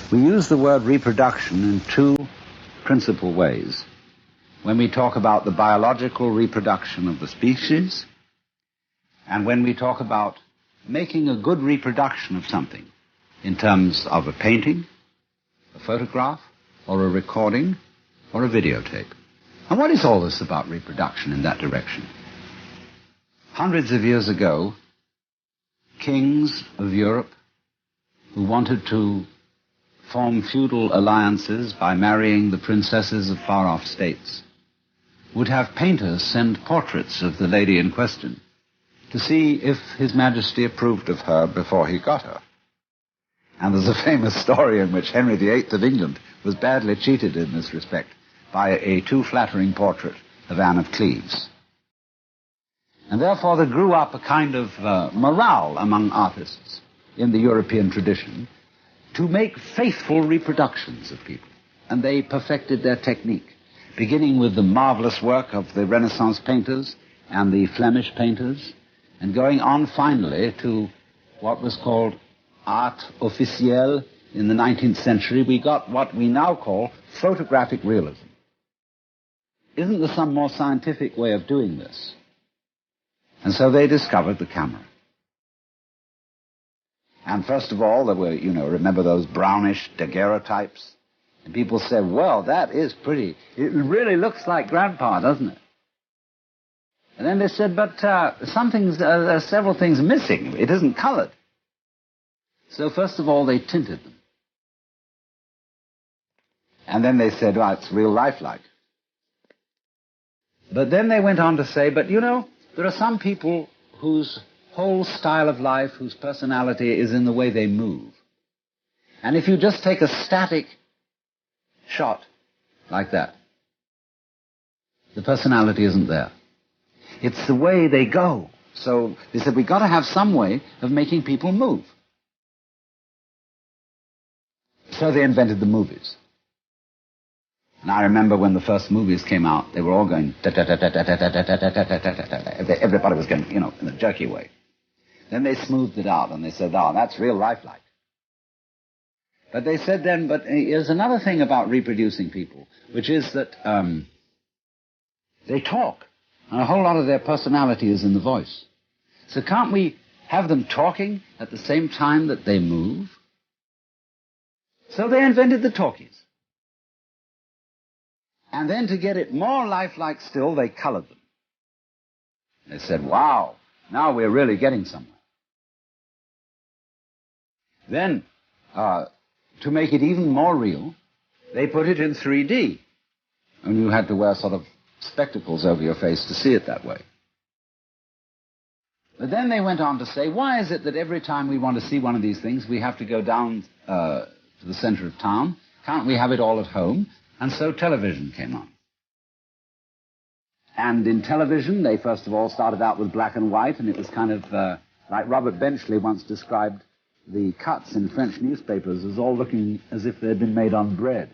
We use the word reproduction in two principal ways. When we talk about the biological reproduction of the species, and when we talk about making a good reproduction of something in terms of a painting, a photograph, or a recording, or a videotape. And what is all this about reproduction in that direction? Hundreds of years ago, kings of Europe who wanted to form feudal alliances by marrying the princesses of far-off states would have painters send portraits of the lady in question to see if His Majesty approved of her before he got her. And there's a famous story in which Henry VIII of England was badly cheated in this respect by a too flattering portrait of Anne of Cleves. And therefore there grew up a kind of morale among artists in the European tradition to make faithful reproductions of people. And they perfected their technique, beginning with the marvelous work of the Renaissance painters and the Flemish painters, and going on finally to what was called art officielle in the 19th century. We got what we now call photographic realism. Isn't there some more scientific way of doing this? And so they discovered the camera. And first of all, there were, remember those brownish daguerreotypes? And people said, well, that is pretty. It really looks like Grandpa, doesn't it? And then they said, but there are several things missing. It isn't colored. So first of all, they tinted them. And then they said, well, it's real lifelike. But then they went on to say, but there are some people whose whole style of life, whose personality is in the way they move. And if you just take a static shot like that, the personality isn't there. It's the way they go. So they said, we've got to have some way of making people move. So they invented the movies. And I remember when the first movies came out, they were all going da-da-da-da-da-da-da-da-da-da-da-da. Everybody was going, in a jerky way. Then they smoothed it out and they said, oh, that's real lifelike. But they said then, but there's another thing about reproducing people, which is that they talk. And a whole lot of their personality is in the voice. So can't we have them talking at the same time that they move? So they invented the talkies. And then to get it more lifelike still, they colored them. They said, wow, now we're really getting somewhere. Then, to make it even more real, they put it in 3D. And you had to wear sort of spectacles over your face to see it that way. But then they went on to say, why is it that every time we want to see one of these things, we have to go down to the center of town? Can't we have it all at home? And so television came on. And in television, they first of all started out with black and white, and it was kind of like Robert Benchley once described the cuts in French newspapers as all looking as if they'd been made on bread.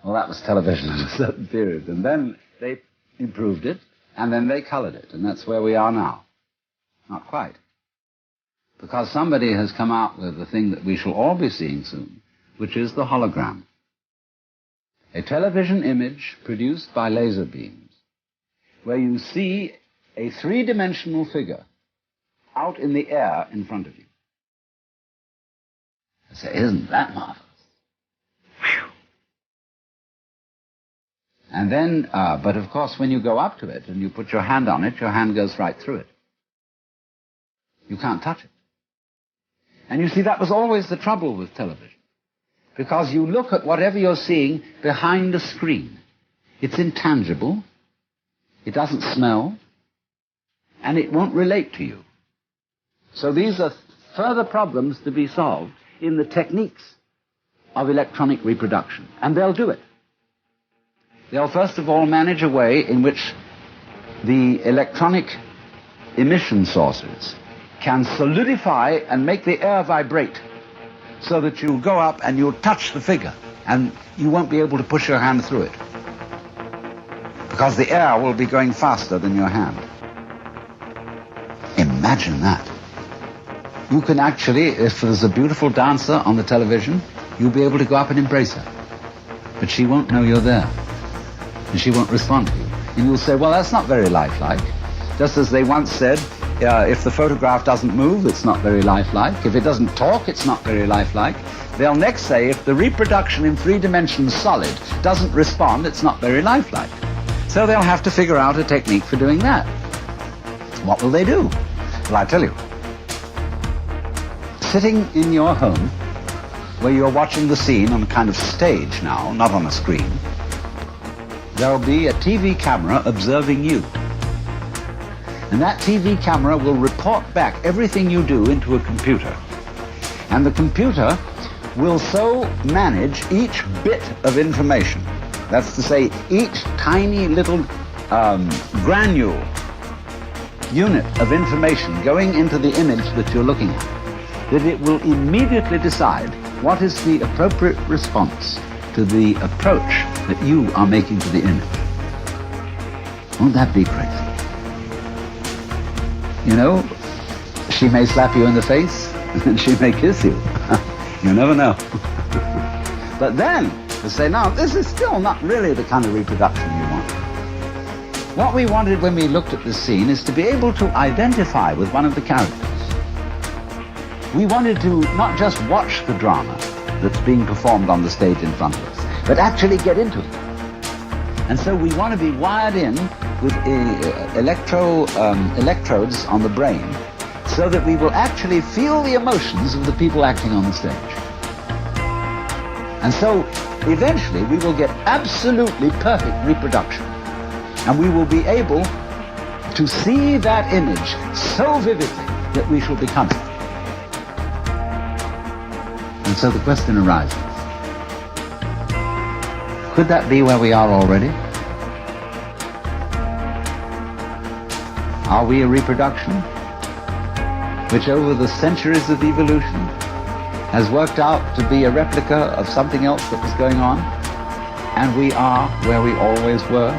Well, that was television at a certain period. And then they improved it, and then they colored it, and that's where we are now. Not quite. Because somebody has come out with the thing that we shall all be seeing soon, which is the hologram. A television image produced by laser beams, where you see a three-dimensional figure out in the air in front of you. I say, isn't that marvelous? Whew. And then, but of course, when you go up to it and you put your hand on it, your hand goes right through it. You can't touch it. And you see, that was always the trouble with television. Because you look at whatever you're seeing behind a screen. It's intangible, it doesn't smell, and it won't relate to you. So these are further problems to be solved in the techniques of electronic reproduction. And they'll do it. They'll first of all manage a way in which the electronic emission sources can solidify and make the air vibrate so that you'll go up and you'll touch the figure and you won't be able to push your hand through it because the air will be going faster than your hand. Imagine that. You can actually, if there's a beautiful dancer on the television, you'll be able to go up and embrace her. But she won't know you're there. And she won't respond to you. And you'll say, well, that's not very lifelike. Just as they once said, if the photograph doesn't move, it's not very lifelike. If it doesn't talk, it's not very lifelike. They'll next say, if the reproduction in 3 dimensions solid doesn't respond, it's not very lifelike. So they'll have to figure out a technique for doing that. What will they do? Well, I tell you. Sitting in your home, where you're watching the scene on a kind of stage now, not on a screen, there'll be a TV camera observing you. And that TV camera will report back everything you do into a computer. And the computer will so manage each bit of information, that's to say, each tiny little granule unit of information going into the image that you're looking at, that it will immediately decide what is the appropriate response to the approach that you are making to the image. Won't that be crazy? You know, she may slap you in the face and she may kiss you. You never know. But then, to say, now, this is still not really the kind of reproduction you want. What we wanted when we looked at this scene is to be able to identify with one of the characters. We wanted to not just watch the drama that's being performed on the stage in front of us, but actually get into it. And so we want to be wired in with electrodes on the brain so that we will actually feel the emotions of the people acting on the stage. And so eventually we will get absolutely perfect reproduction. And we will be able to see that image so vividly that we shall become it. And so the question arises, could that be where we are already? Are we a reproduction which over the centuries of evolution has worked out to be a replica of something else that was going on? And we are where we always were?